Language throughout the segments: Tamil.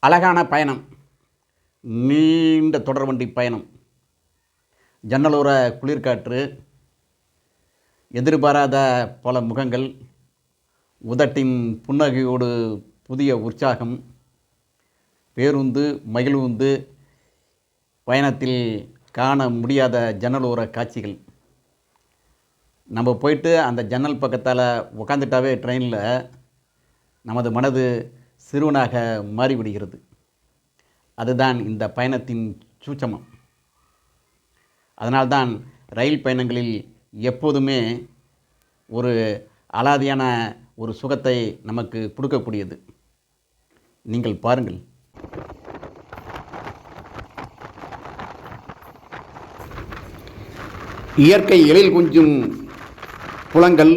அழகான பயணம், நீண்ட தொடர்வண்டி பயணம், ஜன்னலோர குளிர்காற்று, எதிர்பாராத பல முகங்கள், உதட்டின் புன்னகையோடு புதிய உற்சாகம், பேருந்து மகிழ்வுந்து பயணத்தில் காண முடியாத ஜன்னலோர காட்சிகள். நம்ம போயிட்டு அந்த ஜன்னல் பக்கத்தால் உக்காந்துட்டாவே ட்ரெயினில் நமது மனது சிறுவனாக மாறிவிடுகிறது. அதுதான் இந்த பயணத்தின் சூட்சமம். அதனால்தான் ரயில் பயணங்களில் எப்போதுமே ஒரு அலாதியான ஒரு சுகத்தை நமக்கு கொடுக்கக்கூடியது. நீங்கள் பாருங்கள். இயற்கை எழில் கொஞ்சும் குளங்கள்,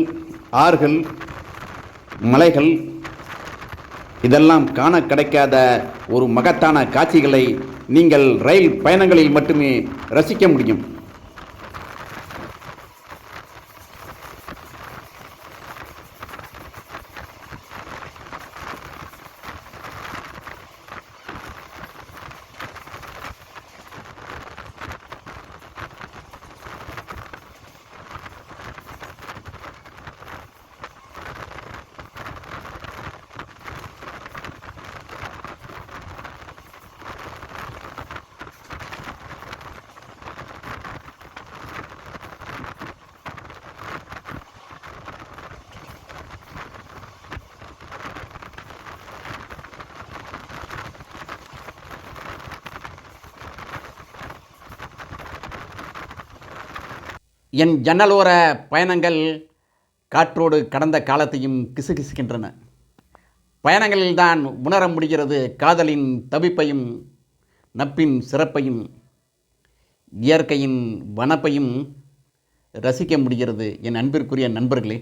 ஆறுகள், மலைகள், இதெல்லாம் காண கிடைக்காத ஒரு மகத்தான காட்சிகளை நீங்கள் ரயில் பயணங்களில் மட்டுமே ரசிக்க முடியும். என் ஜன்னலோர பயணங்கள் காற்றோடு கடந்த காலத்தையும் கிசுகிசுக்கின்றன. பயணங்களில்தான் உணர முடிகிறது காதலின் தவிப்பையும், நட்பின் சிறப்பையும், இயற்கையின் வனப்பையும் ரசிக்க முடிகிறது. என் அன்பிற்குரிய நண்பர்களே,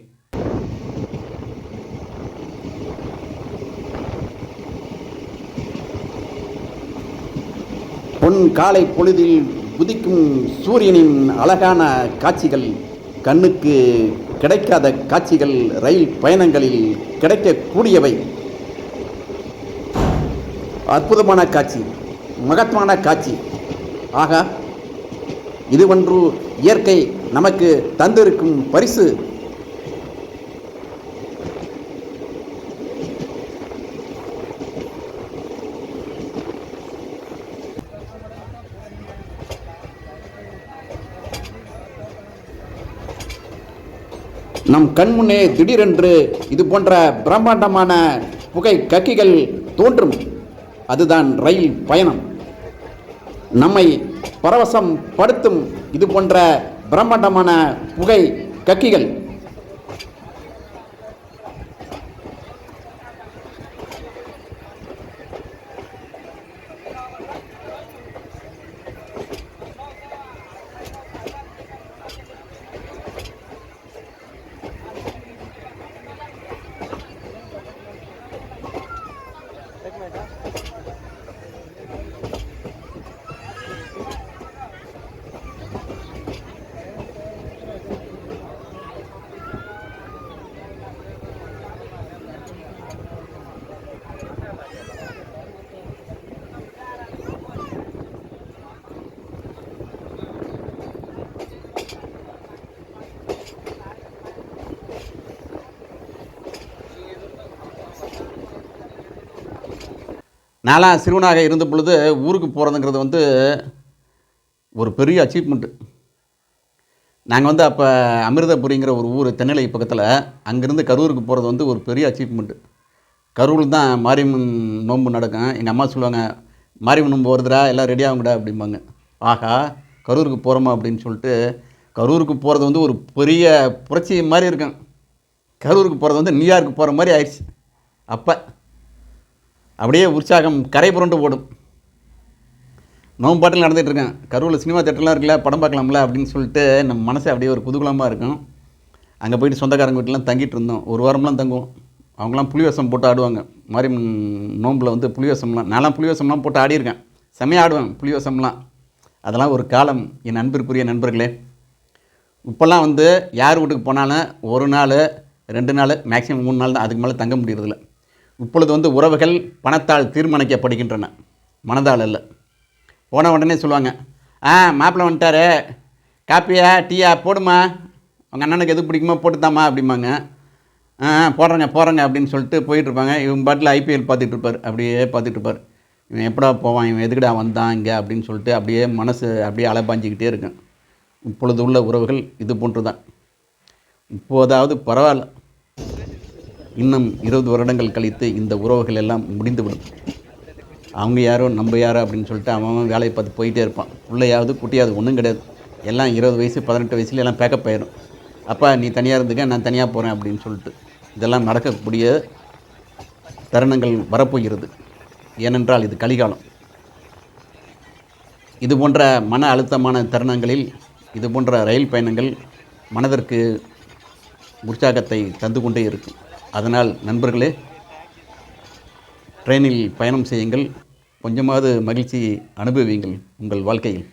பொன் காலை பொழுதில் உதிக்கும் சூரியனின் அழகான காட்சிகள், கண்ணுக்கு கிடைக்காத காட்சிகள் ரயில் பயணங்களில் கிடைக்கக்கூடியவை. அற்புதமான காட்சி, மகத்தான காட்சி. ஆகா, இது ஒன்று இயற்கை நமக்கு தந்திருக்கும் பரிசு. நம் கண்முன்னே திடீரென்று இது போன்ற பிரம்மாண்டமான புகை கக்கிகள் தோன்றும். அதுதான் ரயில் பயணம். நம்மை பரவசம் படுத்தும் இது போன்ற பிரம்மாண்டமான புகை கக்கிகள். நான்லாம் சிறுவனாக இருந்த பொழுது ஊருக்கு போகிறதுங்கிறது ஒரு பெரிய அச்சீவ்மெண்ட்டு. நாங்கள் அப்போ அமிர்தபுரிங்கிற ஒரு ஊர் தென்னிலை பக்கத்தில், அங்கேருந்து கரூருக்கு போகிறது ஒரு பெரிய அச்சீவ்மெண்ட்டு. கரூரில் தான் மாரியம்மன் நோன்பு நடக்கும். எங்கள் அம்மா சொல்லுவாங்க, மாரியம்மன் நோன்பு வருதுடா, எல்லாம் ரெடி ஆகுங்கடா அப்படிம்பாங்க. ஆகா, கரூருக்கு போகிறோமா அப்படின்னு சொல்லிட்டு கரூருக்கு போகிறது ஒரு பெரிய புரட்சி மாதிரி இருக்கும். கரூருக்கு போகிறது நியூயார்க்கு போகிற மாதிரி ஆயிடுச்சு. அப்போ அப்படியே உற்சாகம் கரை புரண்டு போடும். நோம்பாட்டில் நடந்துகிட்ருக்கேன். கரூரில் சினிமா தேட்டர்லாம் இருக்குல்ல, படம் பார்க்கலாம்ல அப்படின்னு சொல்லிட்டு நம்ம மனசு அப்படியே ஒரு குதூகலமாக இருக்கும். அங்கே போய்ட்டு சொந்தக்காரங்க வீட்டிலாம் தங்கிட்டு இருந்தோம். ஒரு வாரம்லாம் தங்குவோம். அவங்களாம் புலிவேஷம் போட்டு ஆடுவாங்க. மாதிரி நோம்பில் புலிவேஷம்லாம், நான்லாம் புலிவேஷம்லாம் போட்டு ஆடியிருக்கேன். செம்மையாக ஆடுவேன் புலிவேஷம்லாம். அதெல்லாம் ஒரு காலம். என் அன்பிற்குரிய நண்பர்களே, இப்போல்லாம் யார் வீட்டுக்கு போனாலும் ஒரு நாள் 2 நாள், மேக்ஸிமம் 3 நாள் தான். அதுக்கு மேலே தங்க முடியறதில்ல. இப்பொழுது வந்து உறவுகள் பணத்தால் தீர்மானிக்கப்படுகின்றன, மனதால் அல்ல. போன உடனே சொல்லுவாங்க, மாப்பிள்ளை வந்துட்டாரு, காப்பியா டீயா போடுமா, அவங்க அண்ணனுக்கு எது பிடிக்குமோ போட்டுத்தாம்மா அப்படிம்பாங்க. போடுறேங்க அப்படின்னு சொல்லிட்டு போயிட்டுருப்பாங்க. இவங்க பாட்டில் ஐபிஎல் பார்த்துட்ருப்பார், அப்படியே பார்த்துட்ருப்பார். இவன் எப்படா போவான், இவன் எதுக்குடா வந்தான் இங்கே அப்படின்னு சொல்லிட்டு அப்படியே மனசு அப்படியே அலைப்பாஞ்சிக்கிட்டே இருக்கும். இப்பொழுது உள்ள உறவுகள் இது போன்று தான். இப்போதாவது பரவாயில்ல, இன்னும் 20 வருடங்கள் கழித்து இந்த உறவுகள் எல்லாம் முடிந்துவிடும். அவங்க யாரோ நம்ம யாரோ அப்படின்னு சொல்லிட்டு அவன் வேலையை பார்த்து போயிட்டே இருப்பான். பிள்ளையாவது குட்டியாவது ஒன்றும் கிடையாது, எல்லாம் 20 வயசு 18 வயசுல எல்லாம் பேக்கப் ஆயிடும். அப்பா நீ தனியாக இருந்துக்க, நான் தனியாக போகிறேன் அப்படின்னு சொல்லிட்டு இதெல்லாம் நடக்கக்கூடிய தருணங்கள் வரப்போகிறது. ஏனென்றால் இது கலிகாலம். இது போன்ற மன அழுத்தமான தருணங்களில் இது போன்ற ரயில் பயணங்கள் மனதிற்கு உற்சாகத்தை தந்து கொண்டே இருக்கும். அதனால் நண்பர்களே, ட்ரெயினில் பயணம் செய்யுங்கள், கொஞ்சமாவது மகிழ்ச்சியை அனுபவியுங்கள் உங்கள் வாழ்க்கையில்.